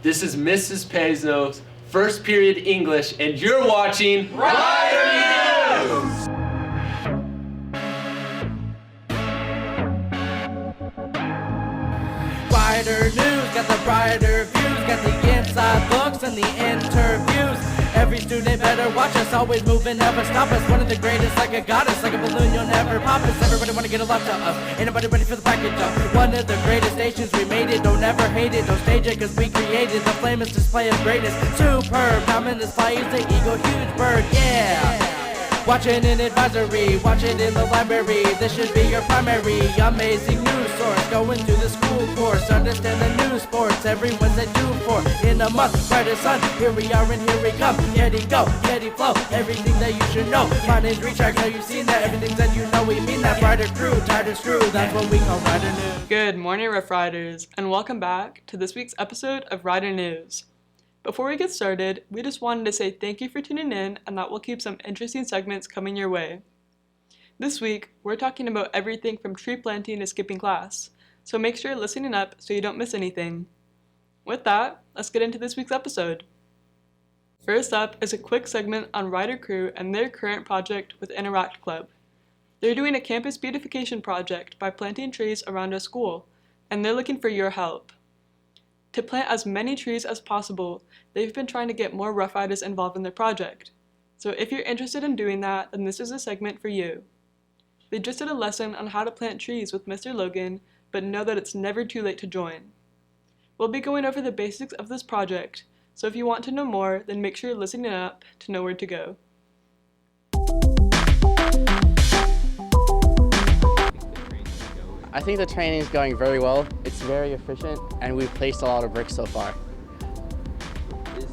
This is Mrs. Pezno's first period English, and you're watching Rider News! Rider News, got the brighter views, got the inside looks and the interviews. Every student better watch us, always moving, never stop us. One of the greatest, like a goddess, like a balloon, you'll never pop us. Everybody wanna get a love to us, ain't nobody ready for the package up. One of the greatest stations, we made it, don't ever hate it, don't stage it, cause we created the famous display of greatness. Superb, diamond display is the eagle, huge bird, yeah. Watch it in advisory, watch it in the library. This should be your primary amazing news source. Going through the school course, understand the news sports. Everyone's a do for in a month. Brighter sun, here we are and here we come. Yeti go, Yeti flow, everything that you should know. My name's Retrack, now you've seen that. Everything that you know, we mean that. Brighter crew, tighter screw, that's what we call Rider News. Good morning, Rough Riders, and welcome back to this week's episode of Rider News. Before we get started, we just wanted to say thank you for tuning in and that we'll keep some interesting segments coming your way. This week, we're talking about everything from tree planting to skipping class, so make sure you're listening up so you don't miss anything. With that, let's get into this week's episode. First up is a quick segment on Rider Crew and their current project with Interact Club. They're doing a campus beautification project by planting trees around our school, and they're looking for your help. To plant as many trees as possible, they've been trying to get more Rough Riders involved in their project. So if you're interested in doing that, then this is a segment for you. They just did a lesson on how to plant trees with Mr. Logan, but know that it's never too late to join. We'll be going over the basics of this project, so if you want to know more, then make sure you're listening up to know where to go. I think the training is going very well. It's very efficient, and we've placed a lot of bricks so far. Is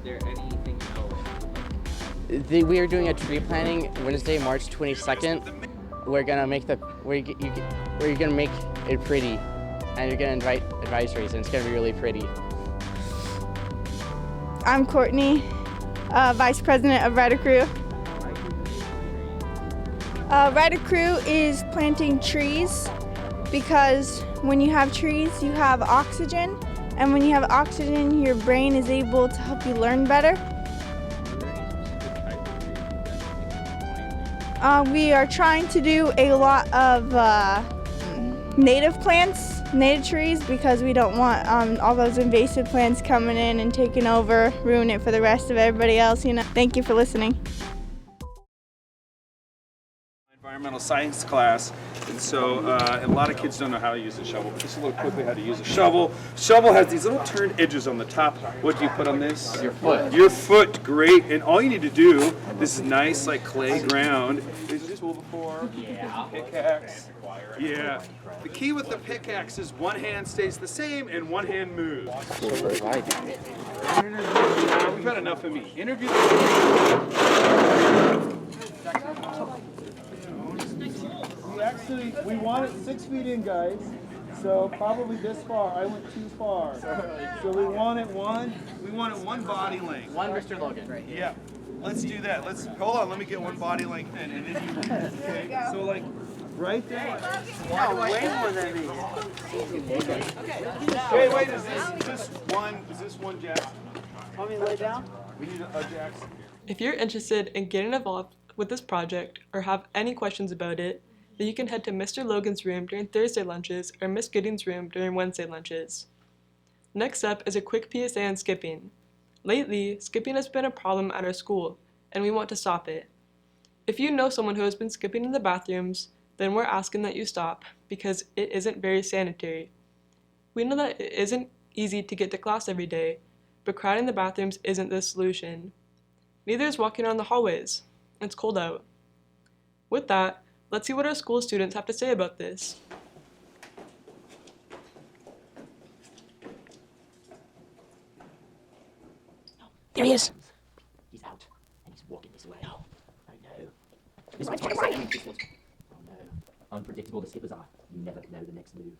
there anything else? We are doing a tree planting Wednesday, March 22nd. We're gonna make you're gonna make it pretty, and you're gonna invite advisories, and it's gonna be really pretty. I'm Courtney, Vice President of Rider Crew. Rider Crew is planting trees because when you have trees, you have oxygen, and when you have oxygen, your brain is able to help you learn better. We are trying to do a lot of native plants, native trees, because we don't want all those invasive plants coming in and taking over, ruin it for the rest of everybody else, you know. Thank you for listening. Environmental science class, and so a lot of kids don't know how to use a shovel. But just a little quickly how to use a shovel. Shovel has these little turned edges on the top. What do you put on this? Your foot. Your foot, great. And all you need to do, this is nice like clay ground, is just move before pickaxe. Yeah. The key with the pickaxe is one hand stays the same and one hand moves. We've had enough of me. Interview Actually, we want it 6 feet in, guys. So probably this far. I went too far. So we want it one body length. One Mr. Logan right here. Yeah. Let's do that. Hold on. Let me get one body length in, and then you. Okay. So like right there. Way more than me. Wait. Is this one Jackson? Want me to lay down? We need a Jackson here. If you're interested in getting involved with this project or have any questions about it, then you can head to Mr. Logan's room during Thursday lunches or Miss Gidding's room during Wednesday lunches. Next up is a quick PSA on skipping. Lately, skipping has been a problem at our school, and we want to stop it. If you know someone who has been skipping in the bathrooms, then we're asking that you stop because it isn't very sanitary. We know that it isn't easy to get to class every day, but crowding the bathrooms isn't the solution. Neither is walking around the hallways. It's cold out. With that, let's see what our school students have to say about this. There he is. He's out, and he's walking this way. Oh no. This one's going right. This one's... Oh no. Unpredictable the skippers are. You never know the next move.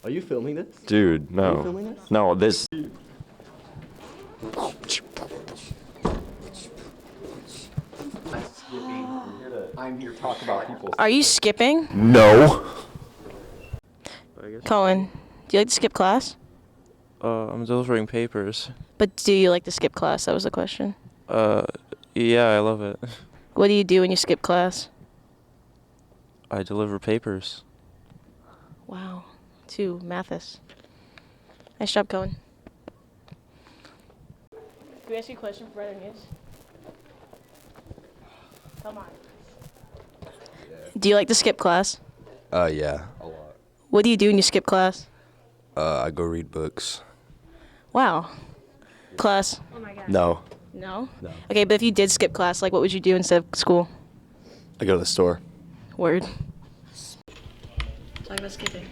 Are you filming this? Dude, Are you no. filming this? No, this. I'm here to talk about people. Are you skipping? No. Cohen, do you like to skip class? I'm delivering papers. But do you like to skip class? That was the question. Yeah, I love it. What do you do when you skip class? I deliver papers. Wow. To Mathis. Nice job, Cohen. Can we ask you a question for Writer News? Come on. Do you like to skip class? Yeah, a lot. What do you do when you skip class? I go read books. Wow. Class? Oh my god. No. No? No. Okay, but if you did skip class, like what would you do instead of school? I go to the store. Word. Talk about skipping.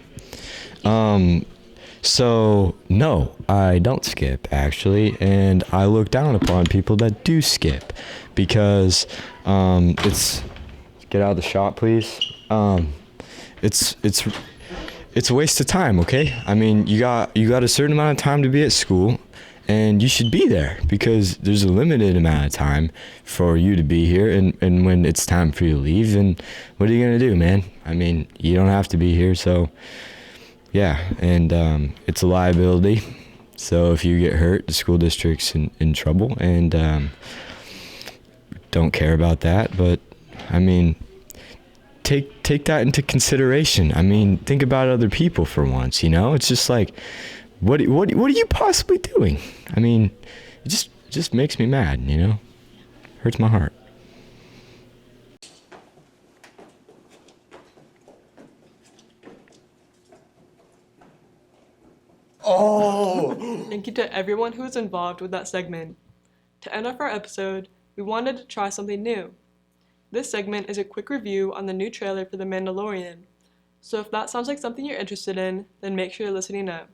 So no, I don't skip actually, and I look down upon people that do skip because it's get out of the shot, please. It's a waste of time, okay? I mean, you got a certain amount of time to be at school, and you should be there because there's a limited amount of time for you to be here, and when it's time for you to leave, then what are you gonna do, man? I mean, you don't have to be here, so yeah, and it's a liability. So if you get hurt, the school district's in trouble, and don't care about that. But I mean, take that into consideration. I mean, think about other people for once. You know, it's just like, what are you possibly doing? I mean, it just makes me mad. You know, hurts my heart. Oh! Thank you to everyone who was involved with that segment. To end off our episode, we wanted to try something new. This segment is a quick review on the new trailer for The Mandalorian. So if that sounds like something you're interested in, then make sure you're listening up.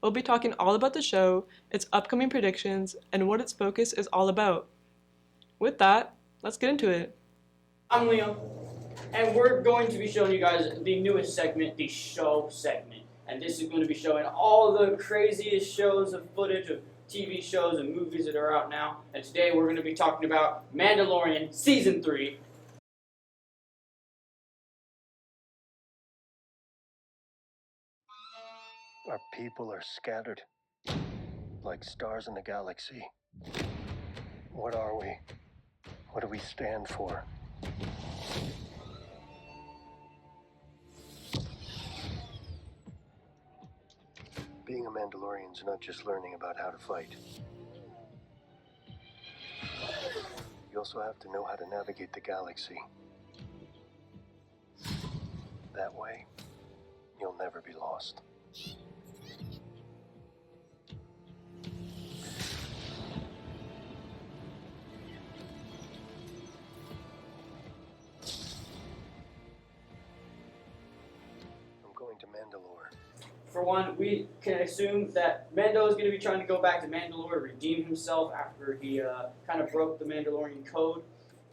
We'll be talking all about the show, its upcoming predictions, and what its focus is all about. With that, let's get into it. I'm Liam, and we're going to be showing you guys the newest segment, the show segment. And this is going to be showing all the craziest shows of footage of TV shows and movies that are out now. And today we're going to be talking about Mandalorian Season 3. Our people are scattered, like stars in the galaxy. What are we? What do we stand for? Being a Mandalorian is not just learning about how to fight. You also have to know how to navigate the galaxy. That way, you'll never be lost. I'm going to Mandalore. For one, we can assume that Mando is going to be trying to go back to Mandalore, redeem himself after he kind of broke the Mandalorian code.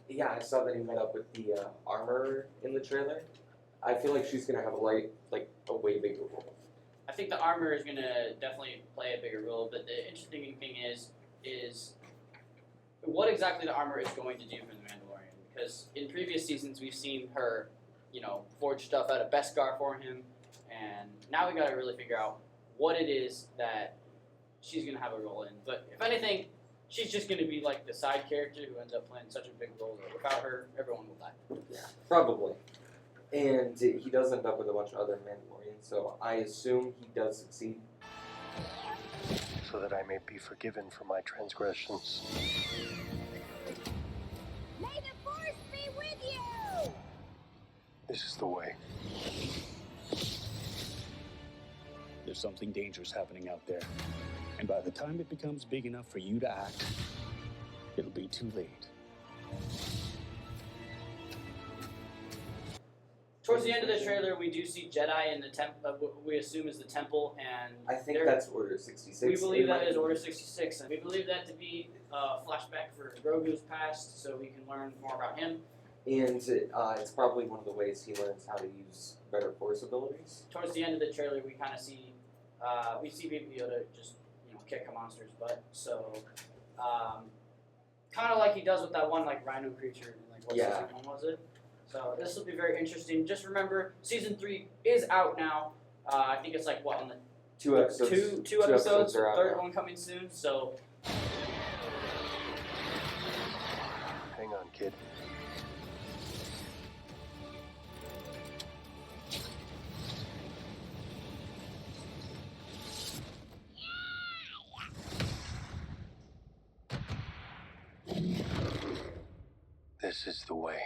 Yeah, I saw that he met up with the armor in the trailer. I feel like she's going to have a way bigger role. I think the armor is going to definitely play a bigger role, but the interesting thing is what exactly the armor is going to do for the Mandalorian. Because in previous seasons, we've seen her, forge stuff out of Beskar for him, and now we got to really figure out what it is that she's going to have a role in. But if anything, she's just going to be like the side character who ends up playing such a big role that without her, everyone will die. Yeah, probably. And he does end up with a bunch of other Mandalorians, so I assume he does succeed. So that I may be forgiven for my transgressions. May the Force be with you! This is the way. There's something dangerous happening out there. And by the time it becomes big enough for you to act, it'll be too late. Towards the end of the trailer, we do see Jedi in the what we assume is the temple, and I think that's Order 66. We believe that is Order 66, and we believe that to be a flashback for Grogu's past, so we can learn more about him. And it's probably one of the ways he learns how to use better force abilities. Towards the end of the trailer, we kind of see Baby Yoda just kick a monster's butt. So kind of like he does with that one like rhino creature. Like what season 1 was it? So this will be very interesting. Just remember, season 3 is out now. I think it's like what on the 2 episodes. Two episodes. Are out third now. one coming soon. So Hang on, kid. This is the way.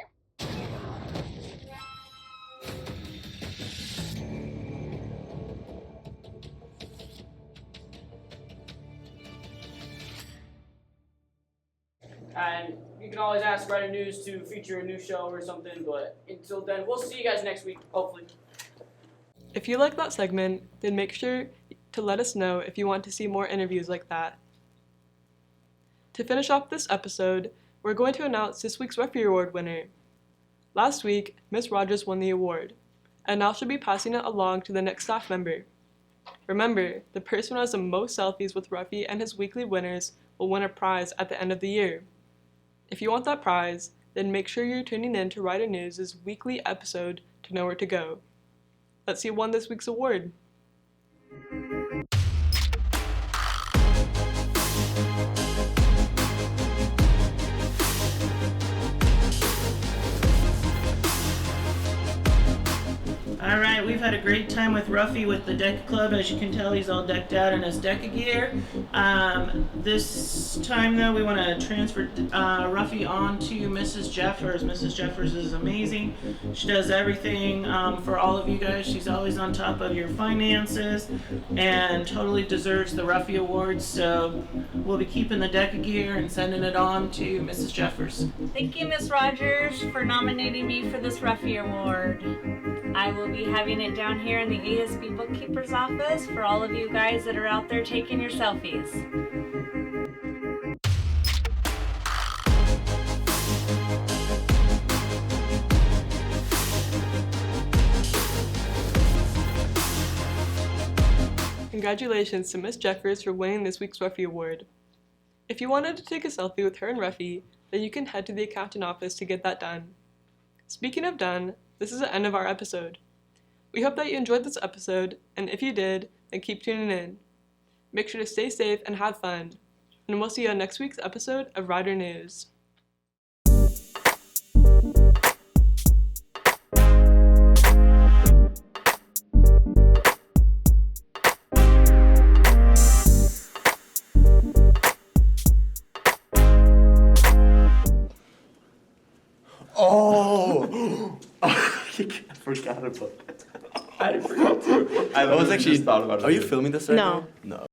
and you can always ask Writer News to feature a new show or something. But until then, we'll see you guys next week, hopefully. If you like that segment, then make sure to let us know if you want to see more interviews like that. To finish off this episode, we're going to announce this week's Ruffy Award winner. Last week, Miss Rogers won the award, and now she'll be passing it along to the next staff member. Remember, the person who has the most selfies with Ruffy and his weekly winners will win a prize at the end of the year. If you want that prize, then make sure you're tuning in to Writer News' weekly episode to know where to go. Let's see who won this week's award. Alright, we've had a great time with Ruffy with the Deck Club. As you can tell, he's all decked out in his Deca gear. This time, though, we want to transfer Ruffy on to Mrs. Jeffers. Mrs. Jeffers is amazing. She does everything for all of you guys. She's always on top of your finances and totally deserves the Ruffy Award. So we'll be keeping the Deca gear and sending it on to Mrs. Jeffers. Thank you, Miss Rogers, for nominating me for this Ruffy Award. I will be having it down here in the ASB bookkeeper's office for all of you guys that are out there taking your selfies. Congratulations to Miss Jeffers for winning this week's Ruffy Award. If you wanted to take a selfie with her and Ruffy, then you can head to the accountant office to get that done. Speaking of done, this is the end of our episode. We hope that you enjoyed this episode, and if you did, then keep tuning in. Make sure to stay safe and have fun, and we'll see you on next week's episode of Writer News. Oh! I forgot about that. I forgot too. I was actually just thought about it. Are you filming this right No. now? No.